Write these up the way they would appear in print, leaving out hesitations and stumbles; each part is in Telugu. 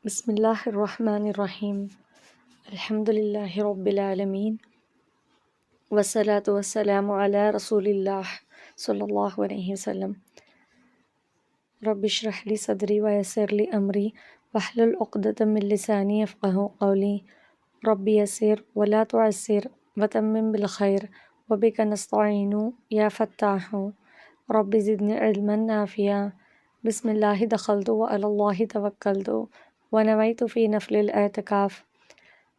बिस्मिल्लाहिर्रहमानिर्रहीम अल्हम्दुलिल्लाहि रब्बिल आलमीन वस्सलातु वस्सलामु अला रसूलिल्लाह सल्लल्लाहु अलैहि वसल्लम रब्बिश्रह ली सदरी वयस्सिर ली अमरी वहलुल उक़्दतम मिन लिसानी यफ़क़हू क़ौली रब्बि यस्सिर वला तुअस्सिर वतम्मिम बिल खैर वबिका नस्तईनु या फ़त्ताहु रब्बि ज़िदनी इल्मन नाफ़िया बिस्मिल्लाहि दख़लतु व अलल्लाहि तवक्कलतु वनवैतु फ़ी नफ़्लिल एतिकाफ़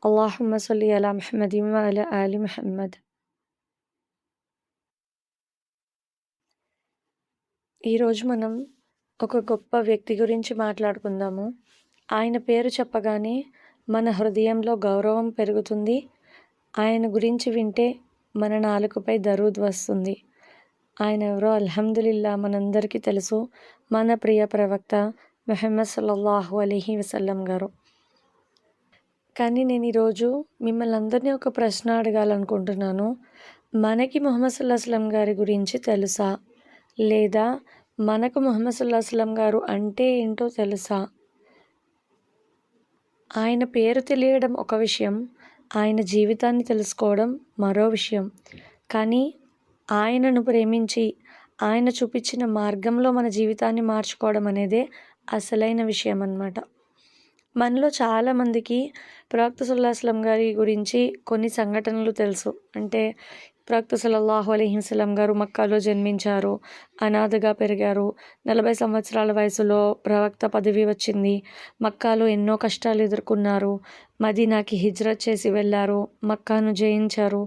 अल्लाहुम्मा सल्लि अला मुहम्मदिन व अला आलि मुहम्मद। ఈరోజు మనం ఒక గొప్ప వ్యక్తి గురించి మాట్లాడుకుందాము. ఆయన పేరు చెప్పగానే మన హృదయంలో గౌరవం పెరుగుతుంది. ఆయన గురించి వింటే మన నాలుకపై దరూద్ వస్తుంది. ఆయన ఎవరో అల్హమ్దులిల్లా మనందరికీ తెలుసు. మన ప్రియ ప్రవక్త ముహమ్మద్ సల్లల్లాహు అలైహి వసల్లం గారు. కానీ నేను ఈరోజు మిమ్మల్ని అందరినీ ఒక ప్రశ్న అడగాలనుకుంటున్నాను. మనకి ముహమ్మద్ సల్లల్లాహు అలైహి వసల్లం గారి గురించి తెలుసా? లేదా మనకు ముహమ్మద్ సల్లల్లాహు అలైహి వసల్లం గారు అంటే ఏంటో తెలుసా? ఆయన పేరు తెలియడం ఒక విషయం, ఆయన జీవితాన్ని తెలుసుకోవడం మరో విషయం. కానీ ఆయనను ప్రేమించి ఆయన చూపించిన మార్గంలో మన జీవితాన్ని మార్చుకోవడం అనేదే అసలైన విషయం అన్నమాట. మనలో చాలామందికి ప్రవక్త సల్లల్లాహు అలైహి వసల్లం గారి గురించి కొన్ని సంఘటనలు తెలుసు. అంటే ప్రవక్త సల్లల్లాహు అలైహి వసల్లం గారు మక్కాలో జన్మించారు, అనాథగా పెరిగారు, 40 సంవత్సరాల వయసులో ప్రవక్త పదవి వచ్చింది, మక్కాలో ఎన్నో కష్టాలు ఎదుర్కొన్నారు, మదీనాకి హిజ్రత్ చేసి వెళ్ళారు, మక్కాను జయించారు.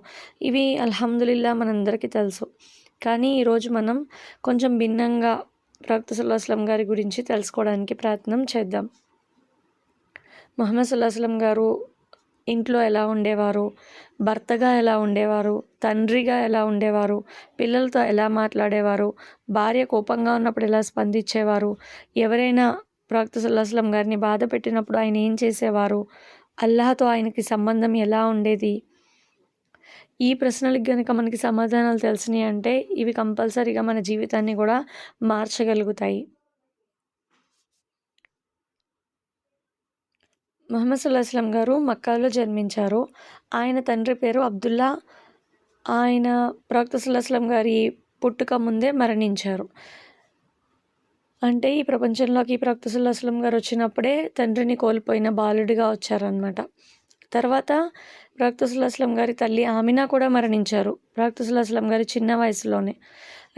ఇవి అల్హమ్దులిల్లా మనందరికీ తెలుసు. కానీ ఈరోజు మనం కొంచెం భిన్నంగా ప్రవక్త సల్లల్లాహు అలైహి వసల్లం గారి గురించి తెలుసుకోవడానికి ప్రయత్నం చేద్దాం. ముహమ్మద్ సల్లల్లాహు అలైహి వసల్లం గారు ఇంట్లో ఎలా ఉండేవారు, భర్తగా ఎలా ఉండేవారు, తండ్రిగా ఎలా ఉండేవారు, పిల్లలతో ఎలా మాట్లాడేవారు, భార్య కోపంగా ఉన్నప్పుడు ఎలా స్పందించేవారు, ఎవరైనా ప్రవక్త సల్లల్లాహు అలైహి వసల్లం గారిని బాధ పెట్టినప్పుడు ఆయన ఏం చేసేవారు, అల్లాహ్తో ఆయనకి సంబంధం ఎలా ఉండేది. ఈ ప్రశ్నలకు కనుక మనకి సమాధానాలు తెలిసినాయి అంటే ఇవి కంపల్సరీగా మన జీవితాన్ని కూడా మార్చగలుగుతాయి. ముహమ్మద్ సల్లల్లాహు అలైహి వసల్లం గారు మక్కాలో జన్మించారు. ఆయన తండ్రి పేరు అబ్దుల్లా. ఆయన ప్రవక్త సల్లల్లాహు అలైహి వసల్లం గారి పుట్టుక ముందే మరణించారు. అంటే ఈ ప్రపంచంలోకి ప్రవక్త సల్లల్లాహు అలైహి వసల్లం గారు వచ్చినప్పుడే తండ్రిని కోల్పోయిన బాలుడిగా వచ్చారనమాట. తర్వాత ప్రవక్త సల్లల్లాహు అలైహి వసల్లం గారి తల్లి ఆమినా కూడా మరణించారు ప్రవక్త సల్లల్లాహు అలైహి వసల్లం గారి చిన్న వయసులోనే.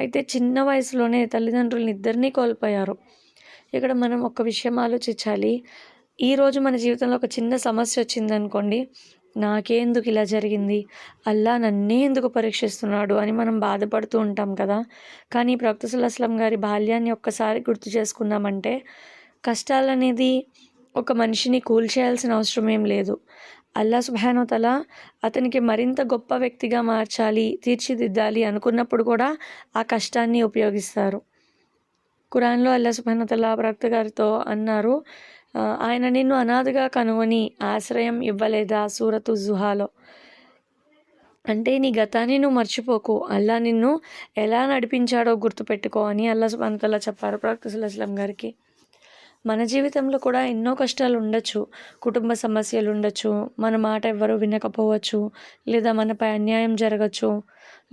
అయితే చిన్న వయసులోనే తల్లిదండ్రులని ఇద్దరినీ కోల్పోయారు. ఇక్కడ మనం ఒక విషయం ఆలోచించాలి. ఈరోజు మన జీవితంలో ఒక చిన్న సమస్య వచ్చిందనుకోండి, నాకెందుకు ఇలా జరిగింది, అల్లా నన్నే ఎందుకు పరీక్షిస్తున్నాడు అని మనం బాధపడుతూ ఉంటాం కదా. కానీ ప్రవక్త సల్లల్లాహు అలైహి వసల్లం గారి బాల్యాన్ని ఒక్కసారి గుర్తు చేసుకున్నామంటే కష్టాలనేది ఒక మనిషిని కూల్చేయాల్సిన అవసరం ఏం లేదు. అల్లా సుబ్హానహు వ తఆలా అతనికి మరింత గొప్ప వ్యక్తిగా మార్చాలి, తీర్చిదిద్దాలి అనుకున్నప్పుడు కూడా ఆ కష్టాన్ని ఉపయోగిస్తారు. ఖురాన్లో అల్లా సుబ్హానహు వ తఆలా ప్రవక్త గారితో అన్నారు, ఆయన నిన్ను అనాథగా కనుగొని ఆశ్రయం ఇవ్వలేదా సూరతు జుహాలో. అంటే నీ గతాన్ని నువ్వు మర్చిపోకు, అల్లా నిన్ను ఎలా నడిపించాడో గుర్తుపెట్టుకో అని అల్లా సుబ్హానహు వ తఆలా చెప్పారు ప్రవక్త సల్లల్లాహు అలైహి వసల్లం గారికి. మన జీవితంలో కూడా ఎన్నో కష్టాలు ఉండొచ్చు, కుటుంబ సమస్యలు ఉండొచ్చు, మన మాట ఎవ్వరూ వినకపోవచ్చు, లేదా మనపై అన్యాయం జరగచ్చు,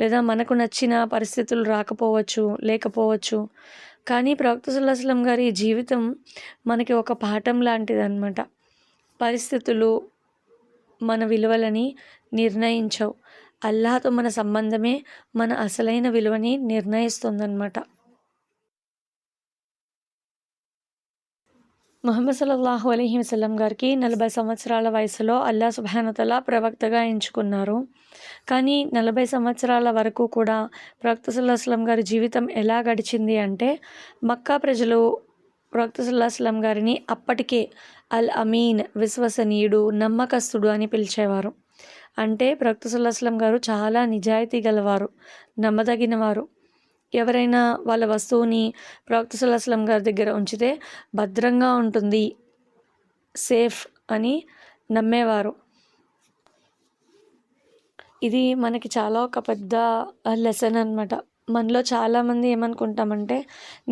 లేదా మనకు నచ్చిన పరిస్థితులు రాకపోవచ్చు, లేకపోవచ్చు. కానీ ప్రవక్త సల్లల్లాహు అలైహి వసల్లం గారి జీవితం మనకి ఒక పాఠం లాంటిదన్నమాట. పరిస్థితులు మన విలువలని నిర్ణయించవు. అల్లాహ్తో మన సంబంధమే మన అసలైన విలువని నిర్ణయిస్తుందన్నమాట. ముహమ్మద్ సల్లల్లాహు అలైహి వసల్లం గారికి 40 సంవత్సరాల వయసులో అల్లా సుబ్హానహు వ తఆలా ప్రవక్తగా ఎంచుకున్నారు. కానీ 40 సంవత్సరాల వరకు కూడా ప్రవక్త సల్లల్లాహు అలైహి వసల్లం గారి జీవితం ఎలా గడిచింది అంటే, మక్కా ప్రజలు ప్రవక్త సల్లల్లాహు అలైహి వసల్లం గారిని అప్పటికే అల్ అమీన్, విశ్వసనీయుడు, నమ్మకస్తుడు అని పిలిచేవారు. అంటే ప్రవక్త సల్లల్లాహు అలైహి వసల్లం గారు చాలా నిజాయితీ గలవారు, నమ్మదగినవారు. ఎవరైనా వాళ్ళ వస్తువుని ప్రవక్త సల్లల్లాహు అలైహి వసల్లం గారి దగ్గర ఉంచితే భద్రంగా ఉంటుంది, సేఫ్ అని నమ్మేవారు. ఇది మనకి చాలా ఒక పెద్ద లెసన్ అనమాట. మనలో చాలామంది ఏమనుకుంటామంటే,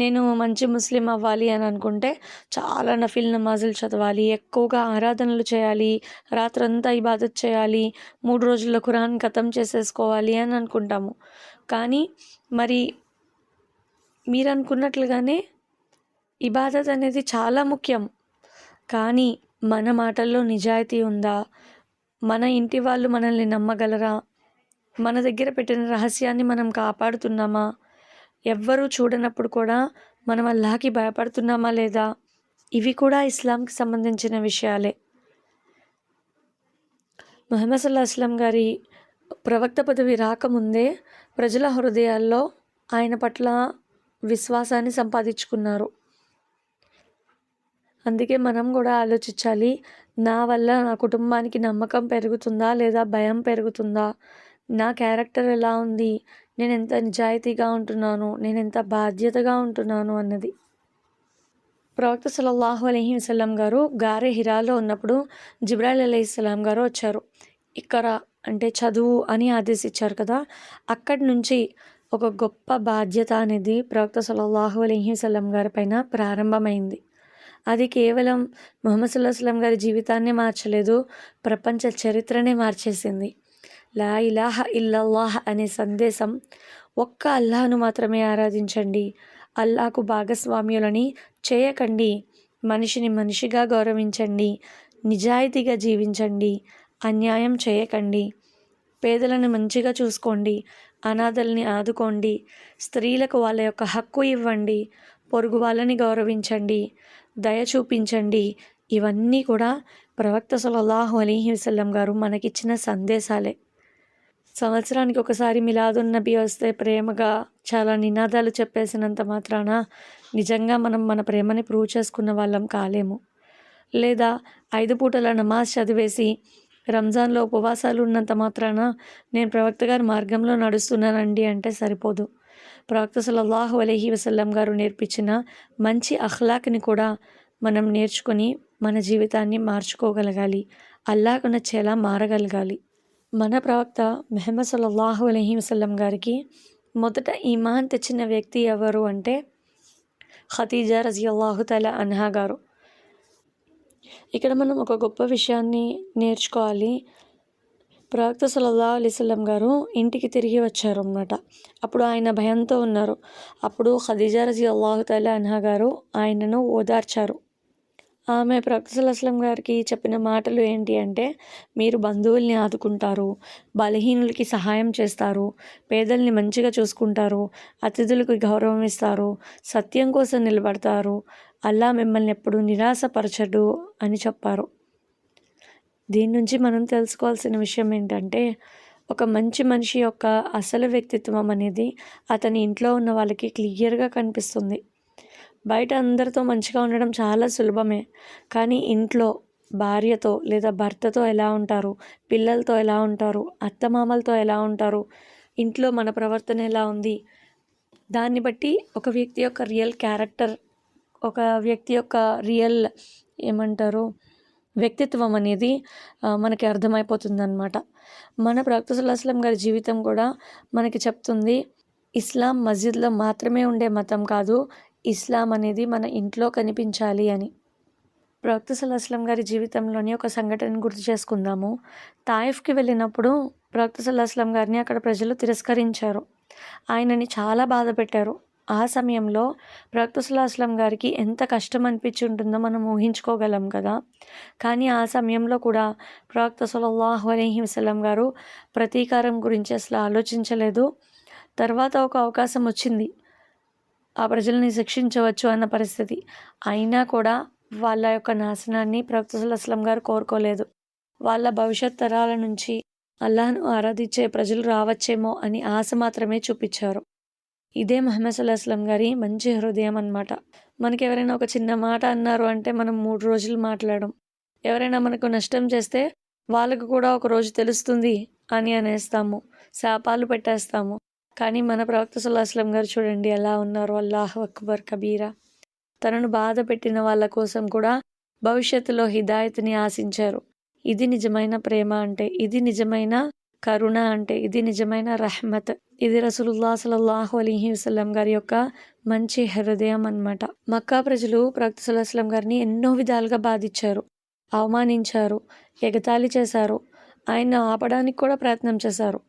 నేను మంచి ముస్లిం అవ్వాలి అని అనుకుంటే చాలా నఫిల్ నమాజులు చదవాలి, ఎక్కువగా ఆరాధనలు చేయాలి, రాత్రంతా ఇబాదత్ చేయాలి, 3 రోజుల్లో ఖురాన్ ఖతం చేసేసుకోవాలి అని అనుకుంటాము. కానీ మరి మీరనుకున్నట్లుగానే ఇబాదత్ అనేది చాలా ముఖ్యం. కానీ మన మాటల్లో నిజాయితీ ఉందా? మన ఇంటి వాళ్ళు మనల్ని నమ్మగలరా? మన దగ్గర పెట్టిన రహస్యాన్ని మనం కాపాడుతున్నామా? ఎవ్వరూ చూడనప్పుడు కూడా మనం అల్లాహకి భయపడుతున్నామా లేదా? ఇవి కూడా ఇస్లాంకి సంబంధించిన విషయాలే. ముహమ్మద్ సల్లల్లాహు అలైహి వసల్లం గారి ప్రవక్త పదవి రాకముందే ప్రజల హృదయాల్లో ఆయన పట్ల విశ్వాసాన్ని సంపాదించుకున్నారు. అందుకే మనం కూడా ఆలోచించాలి, నా వల్ల నా కుటుంబానికి నమ్మకం పెరుగుతుందా లేదా భయం పెరుగుతుందా? నా క్యారెక్టర్ ఎలా ఉంది? నేను ఎంత నిజాయితీగా ఉంటున్నాను? నేను ఎంత బాధ్యతగా ఉంటున్నాను అన్నది. ప్రవక్త సల్లల్లాహు అలైహి వసల్లం గారు గారె హిరాలో ఉన్నప్పుడు జిబ్రాయిల్ అలైహిస్సలాం గారు వచ్చారు. ఇక్కడ అంటే చదువు అని ఆదేశించారు కదా, అక్కడి నుంచి ఒక గొప్ప బాధ్యత అనేది ప్రవక్త సల్లల్లాహు అలైహి వసల్లం గారి పైన ప్రారంభమైంది. అది కేవలం ముహమ్మద్ సల్లల్లాహు అలైహి వసల్లం గారి జీవితాన్నే మార్చలేదు, ప్రపంచ చరిత్రనే మార్చేసింది. లా ఇలాహ ఇల్లల్లాహ్ అనే సందేశం, ఒక్క అల్లాహ్ను మాత్రమే ఆరాధించండి, అల్లాహకు భాగస్వామ్యులని చేయకండి, మనిషిని మనిషిగా గౌరవించండి, నిజాయితీగా జీవించండి, అన్యాయం చేయకండి, పేదలను మంచిగా చూసుకోండి, అనాథల్ని ఆదుకోండి, స్త్రీలకు వాళ్ళ యొక్క హక్కు ఇవ్వండి, పొరుగు వాళ్ళని గౌరవించండి, దయ చూపించండి. ఇవన్నీ కూడా ప్రవక్త సల్లల్లాహు అలైహి వసల్లం గారు మనకిచ్చిన సందేశాలే. సంవత్సరానికి ఒకసారి మిలాదున్ నబీ వస్తే ప్రేమగా చాలా నినాదాలు చెప్పేసినంత మాత్రాన నిజంగా మనం మన ప్రేమని ప్రూవ్ చేసుకున్న వాళ్ళం కాలేము. లేదా 5 పూటల నమాజ్ చదివేసి రంజాన్లో ఉపవాసాలు ఉన్నంత మాత్రాన నేను ప్రవక్త గారి మార్గంలో నడుస్తున్నానండి అంటే సరిపోదు. ప్రవక్త సల్లల్లాహు అలైహి వసల్లం గారు నేర్పించిన మంచి అఖ్లాక్ని కూడా మనం నేర్చుకొని మన జీవితాన్ని మార్చుకోగలగాలి, అల్లాహకు నచ్చేలా మారగలగాలి. మన ప్రవక్త ముహమ్మద్ సల్లల్లాహు అలైహి వసల్లం గారికి మొదట ఈమాన్ తెచ్చిన వ్యక్తి ఎవరు అంటే ఖదీజా రజియల్లాహు తఆలా అన్హా గారు. ఇక్కడ మనం ఒక గొప్ప విషయాన్ని నేర్చుకోవాలి. ప్రవక్త సల్లల్లాహు అలైహి వసల్లం గారు ఇంటికి తిరిగి వచ్చారు అన్నమాట. అప్పుడు ఆయన భయంతో ఉన్నారు. అప్పుడు ఖదీజా రజియల్లాహు తఆలా అన్హా గారు ఆయనను ఓదార్చారు. ఆమె ప్రవక్త సల్లల్లాహు అలైహి వసల్లం గారికి చెప్పిన మాటలు ఏంటి అంటే, మీరు బంధువుల్ని ఆదుకుంటారు, బలహీనులకి సహాయం చేస్తారు, పేదల్ని మంచిగా చూసుకుంటారు, అతిథులకు గౌరవం ఇస్తారు, సత్యం కోసం నిలబడతారు, అల్లాహ్ మిమ్మల్ని ఎప్పుడూ నిరాశపరచడు అని చెప్పారు. దీని నుంచి మనం తెలుసుకోవాల్సిన విషయం ఏంటంటే, ఒక మంచి మనిషి యొక్క అసలు వ్యక్తిత్వం అనేది అతని ఇంట్లో ఉన్న వాళ్ళకి క్లియర్గా కనిపిస్తుంది. బయట అందరితో మంచిగా ఉండడం చాలా సులభమే, కానీ ఇంట్లో భార్యతో లేదా భర్తతో ఎలా ఉంటారు, పిల్లలతో ఎలా ఉంటారు, అత్తమామలతో ఎలా ఉంటారు, ఇంట్లో మన ప్రవర్తన ఎలా ఉంది, దాన్ని బట్టి ఒక వ్యక్తి యొక్క రియల్ క్యారెక్టర్, ఒక వ్యక్తి యొక్క రియల్ ఏమంటారు వ్యక్తిత్వం అనేది మనకి అర్థమైపోతుందన్నమాట. మన ప్రవక్త సల్లల్లాహు అలైహి వసల్లం గారి జీవితం కూడా మనకి చెప్తుంది, ఇస్లాం మస్జిద్లో మాత్రమే ఉండే మతం కాదు, ఇస్లాం అనేది మన ఇంట్లో కనిపించాలి అని. ప్రవక్త సల్లల్లాహు అలైహి వసల్లం గారి జీవితంలోని ఒక సంఘటన గుర్తు చేసుకుందాము. తాయిఫ్కి వెళ్ళినప్పుడు ప్రవక్త సల్లల్లాహు అలైహి వసల్లం గారిని అక్కడ ప్రజలు తిరస్కరించారు, ఆయనని చాలా బాధ పెట్టారు. ఆ సమయంలో ప్రవక్త సల్లల్లాహు అలైహి వసల్లం గారికి ఎంత కష్టం అనిపించి ఉంటుందో మనం ఊహించుకోగలం కదా. కానీ ఆ సమయంలో కూడా ప్రవక్త సల్లల్లాహు అలైహి వసల్లం గారు ప్రతీకారం గురించి అసలు ఆలోచించలేదు. తర్వాత ఒక అవకాశం వచ్చింది, ఆ ప్రజల్ని శిక్షించవచ్చు అన్న పరిస్థితి. అయినా కూడా వాళ్ళ యొక్క నాశనాన్ని ప్రవక్త సల్లల్లాహు అలైహి వసల్లం గారు కోరుకోలేదు. వాళ్ళ భవిష్యత్ తరాల నుంచి అల్లాహ్ను ఆరాధించే ప్రజలు రావచ్చేమో అని ఆశ మాత్రమే చూపించారు. ఇదే ముహమ్మద్ సల్లల్లాహు అలైహి వసల్లం గారి మంచి హృదయం అన్నమాట. మనకి ఎవరైనా ఒక చిన్న మాట అన్నారు అంటే మనం 3 రోజులు మాట్లాడం. ఎవరైనా మనకు నష్టం చేస్తే వాళ్ళకు కూడా ఒక రోజు తెలుస్తుంది అని అనేస్తాము, శాపాలు పెట్టేస్తాము. కానీ మన ప్రవక్త సల్లల్లాహు అలైహి వసల్లం గారు చూడండి ఎలా ఉన్నారు, అల్లాహు అక్బర్ కబీరా. తనను బాధ పెట్టిన వాళ్ళ కోసం కూడా భవిష్యత్తులో హిదాయత్ని ఆశించారు. ఇది నిజమైన ప్రేమ అంటే, ఇది నిజమైన కరుణ అంటే, ఇది నిజమైన రహ్మత్. ఇది రసూలుల్లాహ్ సల్లల్లాహు అలైహి వసల్లం గారి యొక్క మంచి హృదయం అన్నమాట. మక్కా ప్రజలు ప్రవక్త సల్లల్లాహు అలైహి వసల్లం గారిని ఎన్నో విధాలుగా బాధించారు, అవమానించారు, ఎగతాళి చేశారు. ఆయన్ని ఆపడానికి కూడా ప్రయత్నం చేశారు.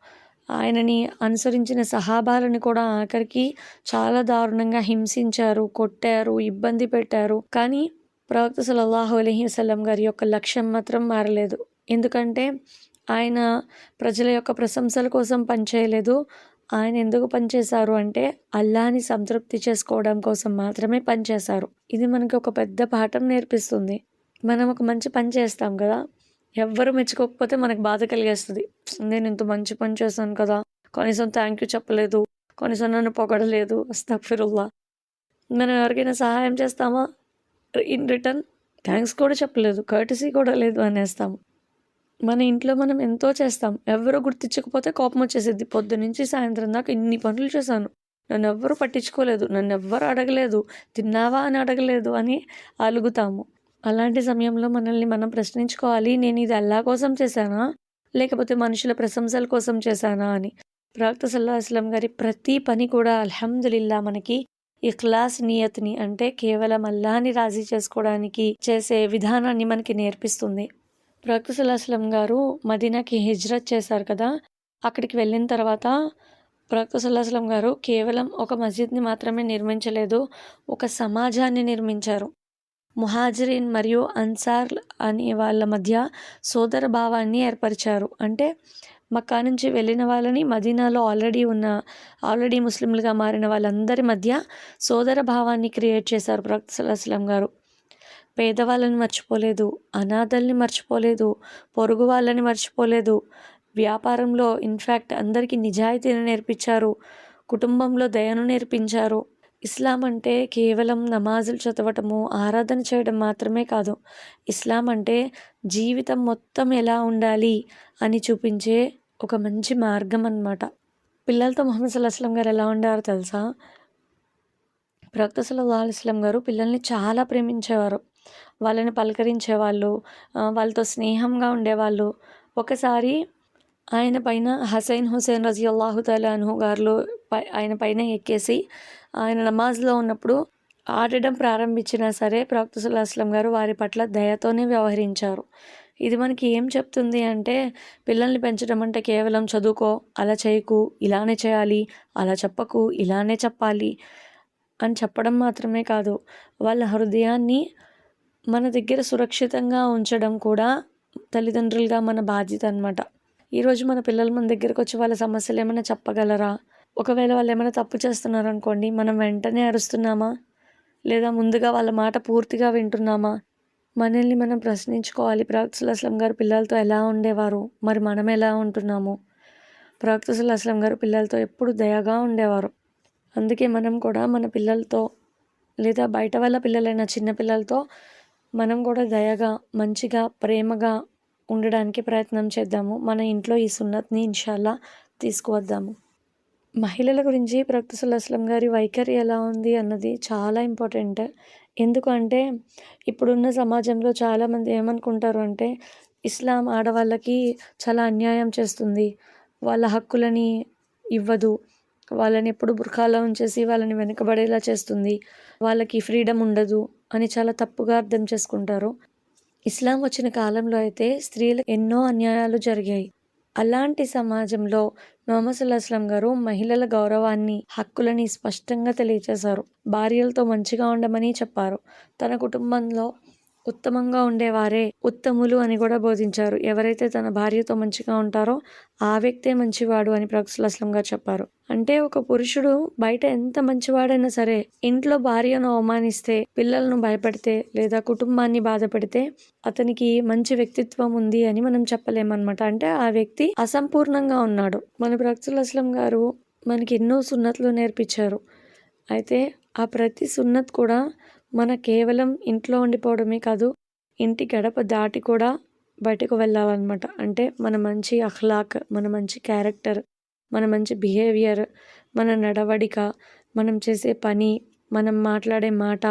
ఆయనని అనుసరించిన సహాబాలను కూడా ఆఖరికి చాలా దారుణంగా హింసించారు, కొట్టారు, ఇబ్బంది పెట్టారు. కానీ ప్రవక్త సల్లల్లాహు అలైహి వసల్లం గారి యొక్క లక్ష్యం మాత్రం మారలేదు. ఎందుకంటే ఆయన ప్రజల యొక్క ప్రశంసల కోసం పనిచేయలేదు. ఆయన ఎందుకు పనిచేశారు అంటే అల్లాహ్‌ని సంతృప్తి చేసుకోవడం కోసం మాత్రమే పనిచేశారు. ఇది మనకి ఒక పెద్ద పాఠం నేర్పిస్తుంది. మనం ఒక మంచి పని చేస్తాం కదా! ఎవ్వరు మెచ్చుకోకపోతే మనకు బాధ కలిగేస్తది. నేను ఇంత మంచి పని చేశాను కదా! కనీసం థ్యాంక్ యూ చెప్పలేదు, కనీసం నన్ను పొగడలేదు. అస్తగ్ఫిరుల్లాహ్. మనం ఎవరికైనా సహాయం చేస్తామా? ఇన్ రిటర్న్ థ్యాంక్స్ కూడా చెప్పలేదు, కర్టసీ కూడా లేదు అనేస్తాము. మన ఇంట్లో మనం ఎంతో చేస్తాం, ఎవరు గుర్తించకపోతే కోపం వచ్చేసిద్ది. పొద్దునుంచి సాయంత్రం దాకా ఇన్ని పనులు చేశాను, నన్నెవ్వరు పట్టించుకోలేదు, నన్నెవ్వరు అడగలేదు, తిన్నావా అని అడగలేదు అని అలుగుతాము. అలాంటి సమయంలో మనల్ని మనం ప్రశ్నించుకోవాలి, నేను ఇది అల్లాహ్ కోసం చేశానా, లేకపోతే మనుషుల ప్రశంసల కోసం చేశానా అని. ప్రవక్త సల్లల్లాహు అలైహి వసల్లం గారి ప్రతి పని కూడా అల్హమ్దులిల్లా మనకి ఇఖ్లాస్ నియత్ని, అంటే కేవలం అల్లాహ్‌ని రాజీ చేసుకోవడానికి చేసే విధానాన్ని మనకి నేర్పిస్తుంది. ప్రవక్త సల్లల్లాహు అలైహి వసల్లం గారు మదీనాకి హిజ్రత్ చేశారు కదా! అక్కడికి వెళ్ళిన తర్వాత ప్రవక్త సల్లల్లాహు అలైహి వసల్లం గారు కేవలం ఒక మస్జిద్‌ని మాత్రమే నిర్మించలేదు, ఒక సమాజాన్ని నిర్మించారు. ముహాజిరిన్ మరియు అన్సార్ అనే వాళ్ళ మధ్య సోదర భావాన్ని ఏర్పరిచారు. అంటే మక్కా నుంచి వెళ్ళిన వాళ్ళని, మదీనాలో ఆల్రెడీ ముస్లింలుగా మారిన వాళ్ళందరి మధ్య సోదర భావాన్ని క్రియేట్ చేశారు ప్రవక్త సల్లల్లాహు అలైహి వసల్లం గారు. పేదవాళ్ళని మర్చిపోలేదు, అనాథల్ని మర్చిపోలేదు, పొరుగు వాళ్ళని మర్చిపోలేదు. వ్యాపారంలో ఇన్ఫ్యాక్ట్ అందరికీ నిజాయితీని నేర్పించారు, కుటుంబంలో దయను నేర్పించారు. ఇస్లాం అంటే కేవలం నమాజులు చదవటము, ఆరాధన చేయడం మాత్రమే కాదు. ఇస్లాం అంటే జీవితం మొత్తం ఎలా ఉండాలి అని చూపించే ఒక మంచి మార్గం అన్నమాట. పిల్లలతో ముహమ్మద్ సల్లల్లాహు అలైహి వసల్లం గారు ఎలా ఉండారో తెలుసా? ప్రవక్త సల్లల్లాహు అలైహి వసల్లం గారు పిల్లల్ని చాలా ప్రేమించేవారు. వాళ్ళని పలకరించేవాళ్ళు, వాళ్ళతో స్నేహంగా ఉండేవాళ్ళు. ఒకసారి ఆయన పైన హసైన్ హుసేన్ రజియల్లాహు తఆలా అన్హు గారు ఆయన పైన ఎక్కేసి ఆయన నమాజ్లో ఉన్నప్పుడు ఆడడం ప్రారంభించినా సరే ప్రవక్త సల్లల్లాహు అలైహి వసల్లం గారు వారి పట్ల దయతోనే వ్యవహరించారు. ఇది మనకి ఏం చెప్తుంది అంటే, పిల్లల్ని పెంచడం అంటే కేవలం చదువుకో, అలా చేయకు, ఇలానే చేయాలి, అలా చెప్పకు, ఇలానే చెప్పాలి అని చెప్పడం మాత్రమే కాదు, వాళ్ళ హృదయాన్ని మన దగ్గర సురక్షితంగా ఉంచడం కూడా తల్లిదండ్రులుగా మన బాధ్యత అన్నమాట. ఈరోజు మన పిల్లలు మన దగ్గరకు వచ్చి వాళ్ళ సమస్యలు ఏమైనా చెప్పగలరా? ఒకవేళ వాళ్ళు ఏమైనా తప్పు చేస్తున్నారనుకోండి, మనం వెంటనే అరుస్తున్నామా? లేదా ముందుగా వాళ్ళ మాట పూర్తిగా వింటున్నామా? మనల్ని మనం ప్రశ్నించుకోవాలి. ప్రవక్త సల్లల్లాహు అలైహి వసల్లం గారు పిల్లలతో ఎలా ఉండేవారు? మరి మనం ఎలా ఉంటున్నాము? ప్రవక్త సల్లల్లాహు అలైహి వసల్లం గారు పిల్లలతో ఎప్పుడు దయగా ఉండేవారు. అందుకే మనం కూడా మన పిల్లలతో, లేదా బయట వాళ్ళ పిల్లలైన చిన్న పిల్లలతో మనం కూడా దయగా, మంచిగా, ప్రేమగా ఉండడానికి ప్రయత్నం చేద్దాము. మన ఇంట్లో ఈ సున్నత్ని ఇన్షాల్లా తీసుకువద్దాము. మహిళల గురించి ప్రవక్త సల్లల్లాహు అలైహి వసల్లం గారి వైఖరి ఎలా ఉంది అన్నది చాలా ఇంపార్టెంట్. ఎందుకంటే ఇప్పుడున్న సమాజంలో చాలామంది ఏమనుకుంటారు అంటే, ఇస్లాం ఆడవాళ్ళకి చాలా అన్యాయం చేస్తుంది, వాళ్ళ హక్కులని ఇవ్వదు, వాళ్ళని ఎప్పుడు బుర్ఖాలో ఉంచేసి వాళ్ళని వెనకబడేలా చేస్తుంది, వాళ్ళకి ఫ్రీడమ్ ఉండదు అని చాలా తప్పుగా అర్థం చేసుకుంటారు. ఇస్లాం వచ్చిన కాలంలో అయితే స్త్రీలకు ఎన్నో అన్యాయాలు జరిగాయి. అలాంటి సమాజంలో ముహమ్మద్ సల్లల్లాహు అలైహి వసల్లం గారు మహిళల గౌరవాన్ని, హక్కులని స్పష్టంగా తెలియచేశారు. భార్యలతో మంచిగా ఉండమని చెప్పారు. తన కుటుంబంలో ఉత్తమంగా ఉండేవారే ఉత్తములు అని కూడా బోధించారు. ఎవరైతే తన భార్యతో మంచిగా ఉంటారో ఆ వ్యక్తే మంచివాడు అని ప్రవక్త సల్లల్లాహు అలైహి వసల్లం గారు చెప్పారు. అంటే ఒక పురుషుడు బయట ఎంత మంచివాడైనా సరే, ఇంట్లో భార్యను అవమానిస్తే, పిల్లలను భయపెడితే, లేదా కుటుంబాన్ని బాధపెడితే అతనికి మంచి వ్యక్తిత్వం ఉంది అని మనం చెప్పలేమన్నమాట. అంటే ఆ వ్యక్తి అసంపూర్ణంగా ఉన్నాడు. మన ప్రవక్త సల్లల్లాహు అలైహి వసల్లం గారు మనకి ఎన్నో సున్నతులు నేర్పించారు. అయితే ఆ ప్రతి సున్నత్ కూడా మన కేవలం ఇంట్లో ఉండిపోవడమే కాదు, ఇంటి గడప దాటి కూడా బయటకు వెళ్ళాలన్నమాట. అంటే మన మంచి అఖ్లాక్, మన మంచి క్యారెక్టర్, మన మంచి బిహేవియర్, మన నడవడిక, మనం చేసే పని, మనం మాట్లాడే మాట,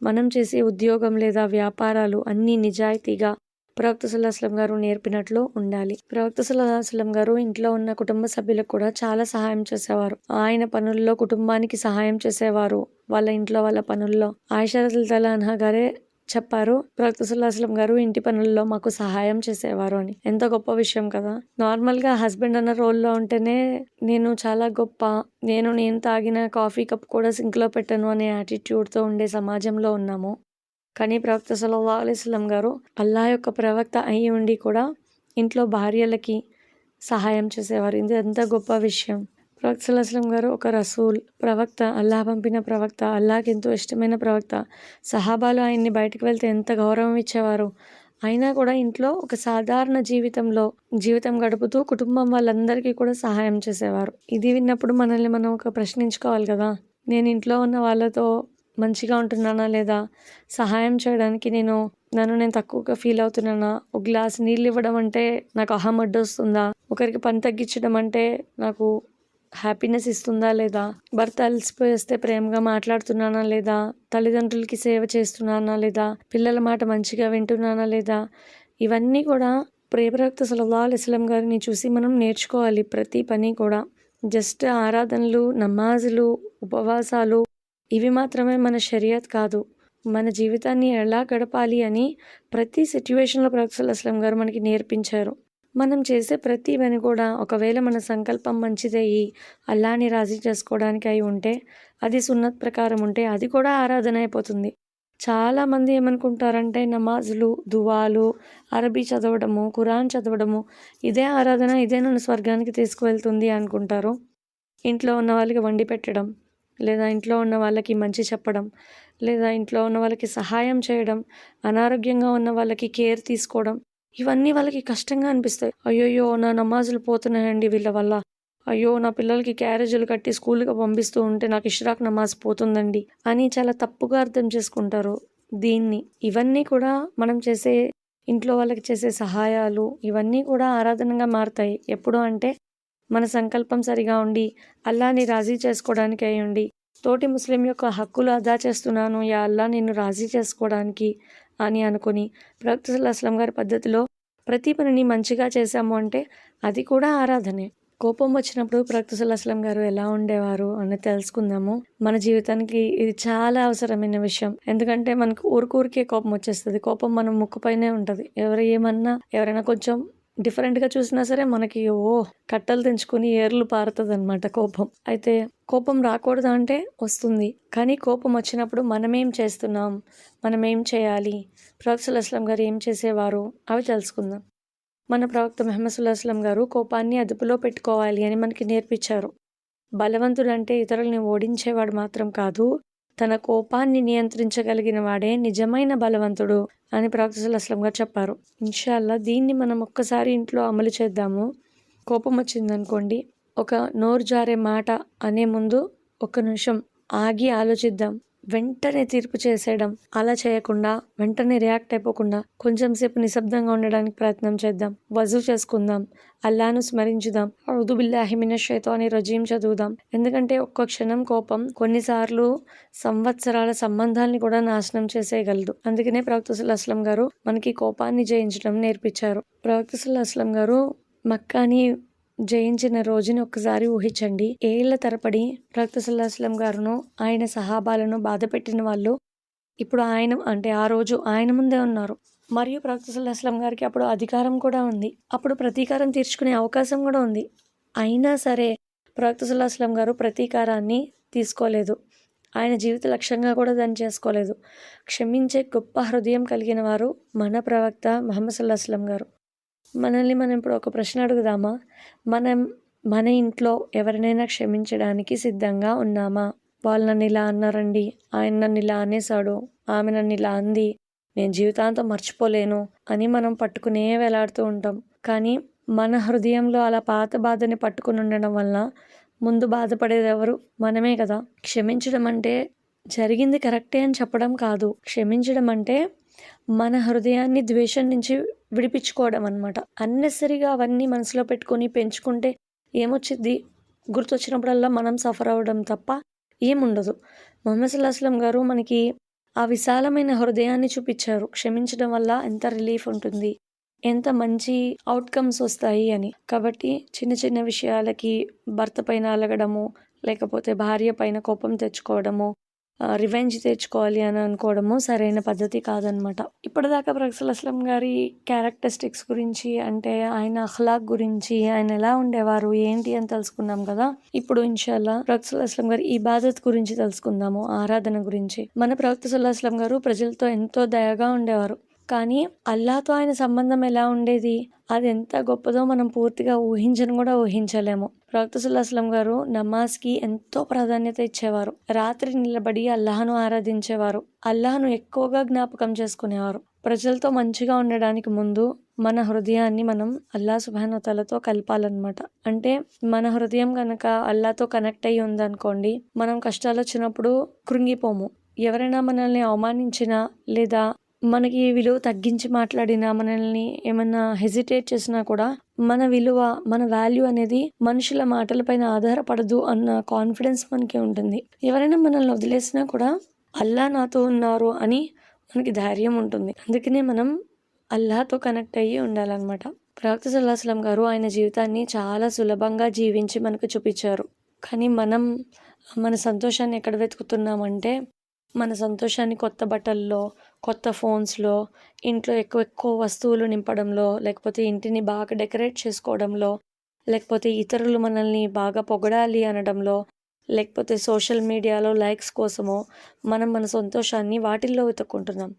మనం చేసే ఉద్యోగం లేదా వ్యాపారాలు అన్నీ నిజాయితీగా, ప్రవక్త సల్లల్లాహు అలైహి వసల్లం గారు నేర్పినట్లు ఉండాలి. ప్రవక్త సల్లల్లాహు అలైహి వసల్లం గారు ఇంట్లో ఉన్న కుటుంబ సభ్యులకు కూడా చాలా సహాయం చేసేవారు. ఆయన పనుల్లో కుటుంబానికి సహాయం చేసేవారు. వాళ్ళ ఇంట్లో వాళ్ళ పనుల్లో. ఆయిషా రలియల్లాహు అన్హా గారే చెప్పారు, ప్రవక్త సల్లల్లాహు అలైహి వసల్లం గారు ఇంటి పనుల్లో మాకు సహాయం చేసేవారు అని. ఎంత గొప్ప విషయం కదా! నార్మల్‌గా హస్బెండ్ అన్న రోల్‌లో ఉంటేనే నేను చాలా గొప్ప, నేను తాగిన కాఫీ కప్ కూడా సింక్‌లో పెట్టను అనే యాటిట్యూడ్‌తో ఉండే సమాజంలో ఉన్నాము. కానీ ప్రవక్త సల్లల్లాహు అలైహి వసల్లం గారు అల్లాహ్ యొక్క ప్రవక్త అయి ఉండి కూడా ఇంట్లో భార్యలకి సహాయం చేసేవారు. ఇది ఎంత గొప్ప విషయం. ప్రవక్త సల్లల్లాహు అలైహి వసల్లం గారు ఒక రసూల్, ప్రవక్త, అల్లాహ్ పంపిన ప్రవక్త, అల్లాహ్‌కి ఎంతో ఇష్టమైన ప్రవక్త. సహాబాలు ఆయన్ని బయటకు వెళ్తే ఎంత గౌరవం ఇచ్చేవారు. అయినా కూడా ఇంట్లో ఒక సాధారణ జీవితం గడుపుతూ కుటుంబం వాళ్ళందరికీ కూడా సహాయం చేసేవారు. ఇది విన్నప్పుడు మనల్ని మనం ఒక ప్రశ్నించుకోవాలి కదా! నేను ఇంట్లో ఉన్న వాళ్ళతో మంచిగా ఉంటున్నానా లేదా? సహాయం చేయడానికి నన్ను నేను తక్కువగా ఫీల్ అవుతున్నానా? ఒక గ్లాస్ నీళ్ళు ఇవ్వడం అంటే నాకు అహం అడ్డొస్తుందా? ఒకరికి పని తగ్గించడం అంటే నాకు హ్యాపీనెస్ ఇస్తుందా లేదా? భర్త అలసిపోయి వస్తే ప్రేమగా మాట్లాడుతున్నానా లేదా? తల్లిదండ్రులకి సేవ చేస్తున్నానా లేదా? పిల్లల మాట మంచిగా వింటున్నానా లేదా? ఇవన్నీ కూడా ప్రవక్త సల్లల్లాహు అలైహి వసల్లం గారిని చూసి మనం నేర్చుకోవాలి. ప్రతి పని కూడా. జస్ట్ ఆరాధనలు, నమాజులు, ఉపవాసాలు ఇవి మాత్రమే మన షరియత్ కాదు. మన జీవితాన్ని ఎలా గడపాలి అని ప్రతి సిట్యుయేషన్‌లో ప్రవక్త సల్లల్లాహు అలైహి వసల్లం గారు మనకి నేర్పించారు. మనం చేసే ప్రతి పని కూడా ఒకవేళ మన సంకల్పం మంచిదయ్యి అల్లాహ్‌ని రాజీ చేసుకోవడానికి అయి ఉంటే, అది సున్నత్ ప్రకారం ఉంటే అది కూడా ఆరాధన అయిపోతుంది. చాలామంది ఏమనుకుంటారంటే నమాజులు, దువాలు, అరబీ చదవడము, ఖురాన్ చదవడము ఇదే ఆరాధన, ఇదే నన్ను స్వర్గానికి తీసుకువెళ్తుంది అనుకుంటారు. ఇంట్లో ఉన్న వాళ్ళకి వండి పెట్టడం, లేదా ఇంట్లో ఉన్న వాళ్ళకి మంచి చెప్పడం, లేదా ఇంట్లో ఉన్న వాళ్ళకి సహాయం చేయడం, అనారోగ్యంగా ఉన్న వాళ్ళకి కేర్ తీసుకోవడం, ఇవన్నీ వాళ్ళకి కష్టంగా అనిపిస్తాయి. అయ్యయ్యో! నా నమాజులు పోతున్నాయండి వీళ్ళ వల్ల. అయ్యో! నా పిల్లలకి క్యారేజీలు కట్టి స్కూల్‌కి పంపిస్తూ ఉంటే నాకు ఇష్రాక్ నమాజ్ పోతుందండి అని చాలా తప్పుగా అర్థం చేసుకుంటారు దీన్ని. ఇవన్నీ కూడా మనం చేసే ఇంట్లో వాళ్ళకి చేసే సహాయాలు ఇవన్నీ కూడా ఆరాధనగా మారతాయి. ఎప్పుడు అంటే మన సంకల్పం సరిగా ఉండి, అల్లాహ్‌ని రాజీ చేసుకోవడానికి అయ్యుండి, తోటి ముస్లిం యొక్క హక్కులు అదా చేస్తున్నాను యా అల్లా నిన్ను రాజీ చేసుకోవడానికి అని అనుకుని, ప్రవక్త సల్లల్లాహు అలైహి వసల్లం గారి పద్ధతిలో ప్రతి పనిని మంచిగా చేశాము అంటే అది కూడా ఆరాధనే. కోపం వచ్చినప్పుడు ప్రవక్త సల్లల్లాహు అలైహి వసల్లం గారు ఎలా ఉండేవారు అనేది తెలుసుకుందాము. మన జీవితానికి ఇది చాలా అవసరమైన విషయం. ఎందుకంటే మనకు ఊరికే కోపం వచ్చేస్తది. కోపం మన ముక్కుపైనే ఉంటది. ఎవరు ఏమన్నా, ఎవరైనా కొంచెం డిఫరెంట్‌గా చూసినా సరే మనకి కట్టలు తెంచుకొని ఏర్లు పారుతదనమాట కోపం. అయితే కోపం రాకూడదా అంటే వస్తుంది. కానీ కోపం వచ్చినప్పుడు మనమేం చేస్తున్నాం? మనమేం చేయాలి? ప్రవక్త సల్లల్లాహు అలైహి వసల్లం గారు ఏం చేసేవారు? అవి తెలుసుకుందాం. మన ప్రవక్త ముహమ్మద్ సల్లల్లాహు అలైహి వసల్లం గారు కోపాన్ని అదుపులో పెట్టుకోవాలి అని మనకి నేర్పించారు. బలవంతుడంటే ఇతరులని ఓడించేవాడు మాత్రం కాదు, తన కోపాన్ని నియంత్రించగలిగిన వాడే నిజమైన బలవంతుడు అని ప్రవక్త సల్లల్లాహు అలైహి వసల్లం గారు చెప్పారు. ఇన్షాల్లా దీన్ని మనం ఒక్కసారి ఇంట్లో అమలు చేద్దాము. కోపం వచ్చిందనుకోండి, ఒక నోరు జారే మాట అనే ముందు ఒక్క నిమిషం ఆగి ఆలోచిద్దాం. వెంటనే తీర్పు చేసేయడం అలా చేయకుండా, వెంటనే రియాక్ట్ అయిపోకుండా కొంచెం సేపు నిశ్శబ్దంగా ఉండడానికి ప్రయత్నం చేద్దాం. వజూ చేసుకుందాం. అల్లాను స్మరించుదాం. అఊదు బిల్లాహి మినష్ షైతానిర్ రజీం చదువుదాం. ఎందుకంటే ఒక్క క్షణం కోపం కొన్నిసార్లు సంవత్సరాల సంబంధాల్ని కూడా నాశనం చేసేయగలదు. అందుకనే ప్రవక్త సల్లల్లాహు అలైహి వసల్లం గారు మనకి కోపాన్ని జయించడం నేర్పించారు. ప్రవక్త సల్లల్లాహు అలైహి వసల్లం గారు మక్కాని జయించిన రోజుని ఒక్కసారి ఊహించండి. ఏళ్ల తరబడి ప్రవక్త సల్లల్లాహు అలైహి వసల్లం గారును, ఆయన సహాబాలను బాధపెట్టిన వాళ్ళు ఇప్పుడు ఆ రోజు ఆయన ముందే ఉన్నారు. మరియు ప్రవక్త సల్లల్లాహు అలైహి వసల్లం గారికి అప్పుడు అధికారం కూడా ఉంది. అప్పుడు ప్రతీకారం తీర్చుకునే అవకాశం కూడా ఉంది. అయినా సరే ప్రవక్త సల్లల్లాహు అలైహి వసల్లం గారు ప్రతీకారాన్ని తీసుకోలేదు. ఆయన జీవిత లక్ష్యంగా కూడా దాన్ని చేసుకోలేదు. క్షమించే గొప్ప హృదయం కలిగిన వారు మన ప్రవక్త ముహమ్మద్ సల్లల్లాహు అలైహి వసల్లం గారు. మనల్ని మనం ఇప్పుడు ఒక ప్రశ్న అడుగుదామా? మనం మన ఇంట్లో ఎవరినైనా క్షమించడానికి సిద్ధంగా ఉన్నామా? వాళ్ళు నన్ను ఇలా అన్నారండి, ఆయన నన్ను ఇలా అనేసాడు, ఆమె నన్ను ఇలా అంది, నేను జీవితాంతం మర్చిపోలేను అని మనం పట్టుకునే వేలాడుతూ ఉంటాం. కానీ మన హృదయంలో అలా పాత బాధని పట్టుకుని ఉండడం వల్ల ముందు బాధపడేది ఎవరు? మనమే కదా. క్షమించడం అంటే జరిగింది కరెక్టే అని చెప్పడం కాదు. క్షమించడం అంటే మన హృదయాన్ని ద్వేషం నుంచి విడిపించుకోవడం అనమాట. అన్నెసరీగా అవన్నీ మనసులో పెట్టుకొని పెంచుకుంటే ఏమొచ్చిద్ది? గుర్తొచ్చినప్పుడల్లా మనం సఫర్ అవ్వడం తప్ప ఏముండదు. ముహమ్మద్ సల్లల్లాహు అలైహి వసల్లం గారు మనకి ఆ విశాలమైన హృదయాన్ని చూపిచ్చారు. క్షమించడం వల్ల ఎంత రిలీఫ్ ఉంటుంది, ఎంత మంచి ఔట్‌కమ్స్ వస్తాయి అని. కాబట్టి చిన్న చిన్న విషయాలకి భర్త పైన అలగడము, లేకపోతే భార్య పైన కోపం తెచ్చుకోవడము, రివెంజ్ తెచ్చుకోవాలి అని అనుకోవడము సరైన పద్ధతి కాదనమాట. ఇప్పటిదాకా ప్రొఫెసర్ అస్లం గారి క్యారెక్టరిస్టిక్స్ గురించి, అంటే ఆయన అఖ్లాక్ గురించి, ఆయన ఎలా ఉండేవారు, ఏంటి అని తెలుసుకున్నాం కదా. ఇప్పుడు ఇన్షాల్లా ప్రొఫెసర్ అస్లం గారి ఇబాదత్ గురించి తెలుసుకుందాము, ఆరాధన గురించి. మన ప్రొఫెసర్ అస్లం గారు ప్రజలతో ఎంతో దయగా ఉండేవారు. కానీ అల్లాతో ఆయన సంబంధం ఎలా ఉండేది, అది ఎంత గొప్పదో మనం పూర్తిగా ఊహించను కూడా ఊహించలేము. ప్రవక్త సల్లల్లాహు అలైహి వసల్లం గారు నమాజ్కి ఎంతో ప్రాధాన్యత ఇచ్చేవారు. రాత్రి నిలబడి అల్లాహను ఆరాధించేవారు. అల్లాహను ఎక్కువగా జ్ఞాపకం చేసుకునేవారు. ప్రజలతో మంచిగా ఉండడానికి ముందు మన హృదయాన్ని మనం అల్లాహ్ సుబ్హానహు వ తఆలాతో కలపాలన్నమాట. అంటే మన హృదయం కనుక అల్లాహతో కనెక్ట్ అయ్యి ఉందనుకోండి, మనం కష్టాలు వచ్చినప్పుడు కృంగిపోము. ఎవరైనా మనల్ని అవమానించినా, లేదా మనకి విలువ తగ్గించి మాట్లాడినా, మనల్ని ఏమన్నా హెసిటేట్ చేసినా కూడా మన విలువ, మన వాల్యూ అనేది మనుషుల మాటలపైన ఆధారపడదు అన్న కాన్ఫిడెన్స్ మనకి ఉంటుంది. ఎవరైనా మనల్ని వదిలేసినా కూడా అల్లాహ్ నాతో ఉన్నారు అని మనకి ధైర్యం ఉంటుంది. అందుకనే మనం అల్లాహ్తో కనెక్ట్ అయ్యి ఉండాలన్నమాట. ప్రవక్త సల్లల్లాహు అలైహి వసల్లం గారు ఆయన జీవితాన్ని చాలా సులభంగా జీవించి మనకు చూపించారు. కానీ మనం మన సంతోషాన్ని ఎక్కడ వెతుకుతున్నామంటే, మన సంతోషాన్ని కొత్త బట్టల్లో, కొత్త ఫోన్స్‌లో, ఇంట్లో ఎక్కువ వస్తువులు నింపడంలో, లేకపోతే ఇంటిని బాగా డెకరేట్ చేసుకోవడంలో, లేకపోతే ఇతరులు మనల్ని బాగా పొగడాలి అనడంలో, లేకపోతే సోషల్ మీడియాలో లైక్స్ కోసమో మనం మన సంతోషాన్ని వాటిల్లో వెతుక్కుంటున్నాం.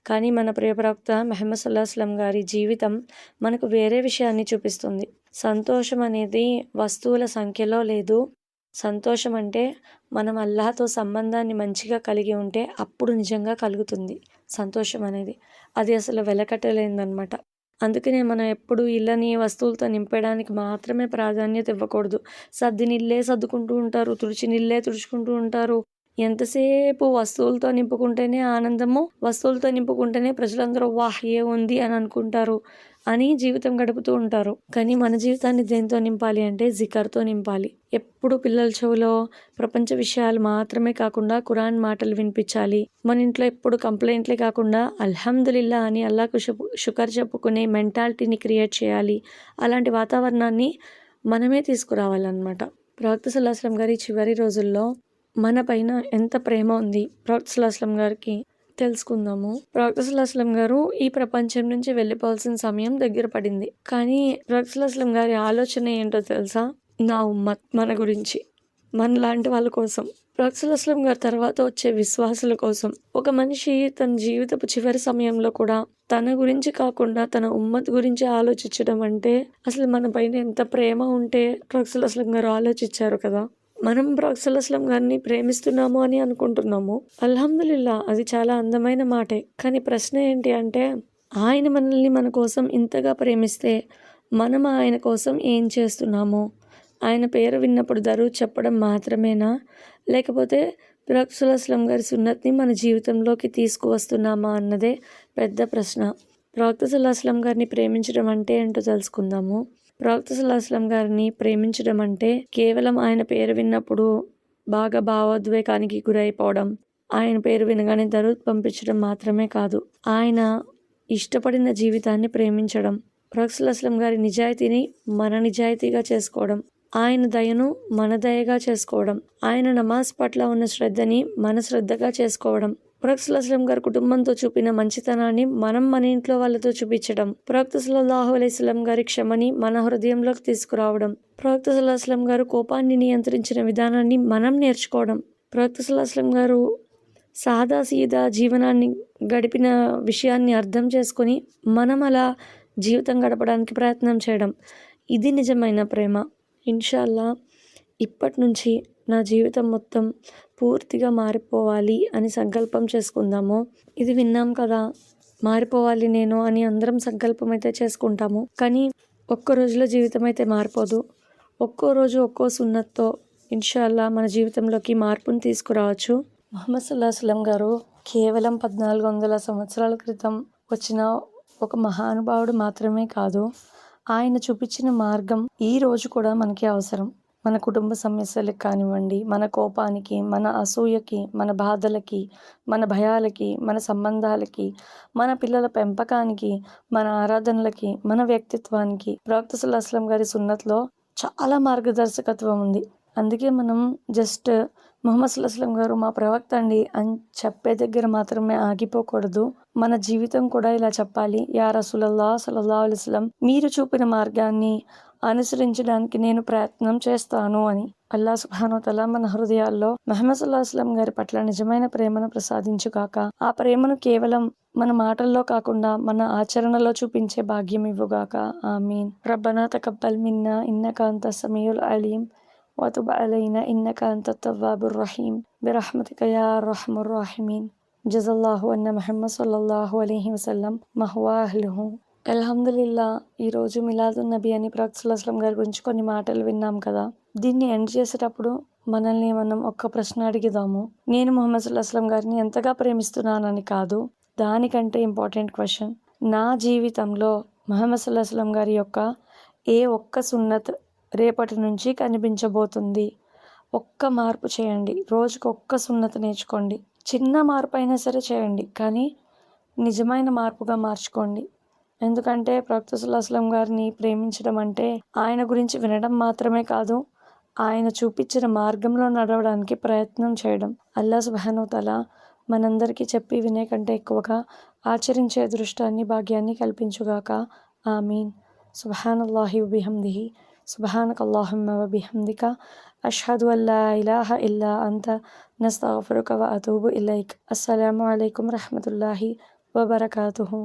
కానీ మన ప్రియ ప్రవక్త ముహమ్మద్ సల్లల్లాహు అలైహి వసల్లం గారి జీవితం మనకు వేరే విషయాన్ని చూపిస్తుంది. సంతోషం అనేది వస్తువుల సంఖ్యలో లేదు. సంతోషం అంటే మనం అల్లాహ్తో సంబంధాన్ని మంచిగా కలిగి ఉంటే అప్పుడు నిజంగా కలుగుతుంది సంతోషం అనేది. అది అసలు వెలకట్టలేనిదనమాట. అందుకనే మనం ఎప్పుడు ఇళ్ళని వస్తువులతో నింపడానికి మాత్రమే ప్రాధాన్యత ఇవ్వకూడదు. సర్దినిల్లే సర్దుకుంటూ ఉంటారు, తుడిచినిల్లే తుడుచుకుంటూ ఉంటారు. ఎంతసేపు వస్తువులతో నింపుకుంటేనే ఆనందము, వస్తువులతో నింపుకుంటేనే ప్రజలందరూ వాహ్ ఏముంది అని అనుకుంటారు అని జీవితం గడుపుతూ ఉంటారు. కానీ మన జీవితాన్ని దేంతో నింపాలి అంటే జికర్తో నింపాలి. ఎప్పుడు పిల్లల చెవిలో ప్రపంచ విషయాలు మాత్రమే కాకుండా ఖురాన్ మాటలు వినిపించాలి. మన ఇంట్లో ఎప్పుడు కంప్లైంట్లే కాకుండా అల్హమ్దులిల్లా అని అల్లాహ్కు షుకర్ చెప్పుకునే మెంటాలిటీని క్రియేట్ చేయాలి. అలాంటి వాతావరణాన్ని మనమే తీసుకురావాలన్నమాట. ప్రవక్త సల్లల్లాహు అలైహి వసల్లం గారి చివరి రోజుల్లో మన పైన ఎంత ప్రేమ ఉంది ప్రవక్త సల్లల్లాహు అలైహి వసల్లం గారికి తెలుసుకుందాము. ప్రవక్త సల్లల్లాహు అలైహి వసల్లం గారు ఈ ప్రపంచం నుంచి వెళ్ళిపోవాల్సిన సమయం దగ్గర పడింది. కానీ ప్రవక్త సల్లల్లాహు అలైహి వసల్లం గారి ఆలోచన ఏంటో తెలుసా? నా ఉమ్మత్, మన గురించి, మనలాంటి వాళ్ళ కోసం, ప్రవక్త సల్లల్లాహు అలైహి వసల్లం గారి తర్వాత వచ్చే విశ్వాసుల కోసం. ఒక మనిషి తన జీవితపు చివరి సమయంలో కూడా తన గురించి కాకుండా తన ఉమ్మత్ గురించి ఆలోచించడం అంటే అసలు మన పైన ఎంత ప్రేమ ఉంటే ప్రవక్త సల్లల్లాహు అలైహి వసల్లం గారు ఆలోచించారు కదా. మనం ప్రవక్త సల్లల్లాహు అలైహి వసల్లం గారిని ప్రేమిస్తున్నాము అని అనుకుంటున్నాము. అల్హమ్దులిల్లా, అది చాలా అందమైన మాటే. కానీ ప్రశ్న ఏంటి అంటే, ఆయన మనల్ని మన కోసం ఇంతగా ప్రేమిస్తే మనం ఆయన కోసం ఏం చేస్తున్నాము? ఆయన పేరు విన్నప్పుడు దరూద్ చెప్పడం మాత్రమేనా, లేకపోతే ప్రవక్త సల్లల్లాహు అలైహి వసల్లం గారి సున్నత్ని మన జీవితంలోకి తీసుకువస్తున్నామా అన్నదే పెద్ద ప్రశ్న. ప్రవక్త సల్లల్లాహు అలైహి వసల్లం గారిని ప్రేమించడం అంటే ఏంటో తెలుసుకుందాము. ప్రవక్త సల్లల్లాహు అలైహి వసల్లం గారిని ప్రేమించడం అంటే కేవలం ఆయన పేరు విన్నప్పుడు బాగా భావోద్వేగానికి గురైపోవడం, ఆయన పేరు వినగానే దరూద్ పంపించడం మాత్రమే కాదు. ఆయన ఇష్టపడిన జీవితాన్ని ప్రేమించడం, ప్రవక్త సల్లల్లాహు అలైహి వసల్లం గారి నిజాయితీని మన నిజాయితీగా చేసుకోవడం, ఆయన దయను మన దయగా చేసుకోవడం, ఆయన నమాజ్ పట్ల ఉన్న శ్రద్ధని మన శ్రద్ధగా చేసుకోవడం, ప్రవక్త సల్లల్లాహు అలైహి వసల్లం గారి కుటుంబంతో చూపిన మంచితనాన్ని మనం మన ఇంట్లో వాళ్ళతో చూపించడం, ప్రవక్త సల్లల్లాహు అలైహి వసల్లం గారి క్షమని మన హృదయంలోకి తీసుకురావడం, ప్రవక్త సల్లల్లాహు అలైహి వసల్లం గారు కోపాన్ని నియంత్రించిన విధానాన్ని మనం నేర్చుకోవడం, ప్రవక్త సల్లల్లాహు అలైహి వసల్లం గారు సాదా సీదా జీవనాన్ని గడిపిన విషయాన్ని అర్థం చేసుకొని మనం అలా జీవితం గడపడానికి ప్రయత్నం చేయడం, ఇది నిజమైన ప్రేమ. ఇన్షాల్లా ఇప్పటి నుంచి నా జీవితం మొత్తం పూర్తిగా మారిపోవాలి అని సంకల్పం చేసుకుందాము. ఇది విన్నాం కదా, మారిపోవాలి నేను అని అందరం సంకల్పం అయితే చేసుకుంటాము. కానీ ఒక్క రోజులో జీవితం అయితే మారిపోదు. ఒక్కో రోజు ఒక్కో సున్నత్తో ఇన్షాల్లా మన జీవితంలోకి మార్పును తీసుకురావచ్చు. ముహమ్మద్ సల్లల్లాహు అలైహి వసల్లం గారు కేవలం 1400 సంవత్సరాల క్రితం వచ్చిన ఒక మహానుభావుడు మాత్రమే కాదు, ఆయన చూపించిన మార్గం ఈ రోజు కూడా మనకి అవసరం. మన కుటుంబ సమస్యలకు కానివ్వండి, మన కోపానికి, మన అసూయకి, మన బాధలకి, మన భయాలకి, మన సంబంధాలకి, మన పిల్లల పెంపకానికి, మన ఆరాధనలకి, మన వ్యక్తిత్వానికి ప్రవక్త సల్లల్లాహు అలైహి వసల్లం గారి సున్నత్‌లో చాలా మార్గదర్శకత్వం ఉంది. అందుకే మనం జస్ట్ ముహమ్మద్ సల్లల్లాహు అలైహి వసల్లం గారు మా ప్రవక్త అండి అని చెప్పే దగ్గర మాత్రమే ఆగిపోకూడదు. మన జీవితం కూడా ఇలా చెప్పాలి. యా రసూలల్లాహ్ సల్లల్లాహు అలైహి వసల్లం మీరు చూపిన మార్గాన్ని అనుసరించడానికి నేను ప్రయత్నం చేస్తాను అని. అల్లాహ్ సుబ్హానహు వ తఆలా మన హృదయాల్లో ముహమ్మద్ సల్లల్లాహు అలైహి వసల్లం గారి పట్ల నిజమైన ప్రేమను ప్రసాదించుగాక. ఆ ప్రేమను కేవలం మన మాటల్లో కాకుండా మన ఆచరణలో చూపించే భాగ్యం ఇవ్వుగాక. ఆమీన్. రబ్బనా తకబ్బల్ మిన్నా ఇన్నక అంతస్ సమీఉల్ అలీం వతుబ్ అలైనా ఇన్నక అంతత్ తవ్వాబుర్ రహీం బిరహ్మతిక యా అర్హమర్ రాహిమీన్. జజల్లాహు అన్న ముహమ్మద్ సల్లల్లాహు అలైహి వసల్లం మహ్వా అహ్లుహు. అల్హమ్దులిల్లా. ఈరోజు మిలాదున్ నబీ అని ప్రవక్త సల్లల్లాహు అలైహి వసల్లం గారి గురించి కొన్ని మాటలు విన్నాం కదా. దీన్ని ఎండ్ చేసేటప్పుడు మనల్ని మనం ఒక్క ప్రశ్న అడిగిదాము. నేను ముహమ్మద్ సల్లల్లాహు అలైహి వసల్లం గారిని ఎంతగా ప్రేమిస్తున్నానని కాదు, దానికంటే ఇంపార్టెంట్ క్వశ్చన్, నా జీవితంలో ముహమ్మద్ సల్లల్లాహు అలైహి వసల్లం గారి యొక్క ఏ ఒక్క సున్నత్ రేపటి నుంచి కనిపించబోతుంది? ఒక్క మార్పు చేయండి. రోజుకు ఒక్క సున్నత్ నేర్చుకోండి. చిన్న మార్పు అయినా సరే చేయండి, కానీ నిజమైన మార్పుగా మార్చుకోండి. ఎందుకంటే ప్రవక్త సల్లల్లాహు అలైహి వసల్లం గారిని ప్రేమించడం అంటే ఆయన గురించి వినడం మాత్రమే కాదు, ఆయన చూపించిన మార్గంలో నడవడానికి ప్రయత్నం చేయడం. అల్లాహ్ సుబ్హానహు వ తఆలా మనందరికీ చెప్పి వినే కంటే ఎక్కువగా ఆచరించే అదృష్టాన్ని, భాగ్యాన్ని కల్పించుగాక. ఆమీన్. సుబ్హానల్లాహి వబిహమ్దిహి సుబ్హానకల్లాహుమ్మ వబిహమ్దిక అష్హదు అల్లా ఇలాహ ఇల్లా అంత నస్తగ్ఫిరుక వ అతూబు ఇలైక్. అస్సలాము అలైకుం రహ్మతుల్లాహి వబరకాతుహు.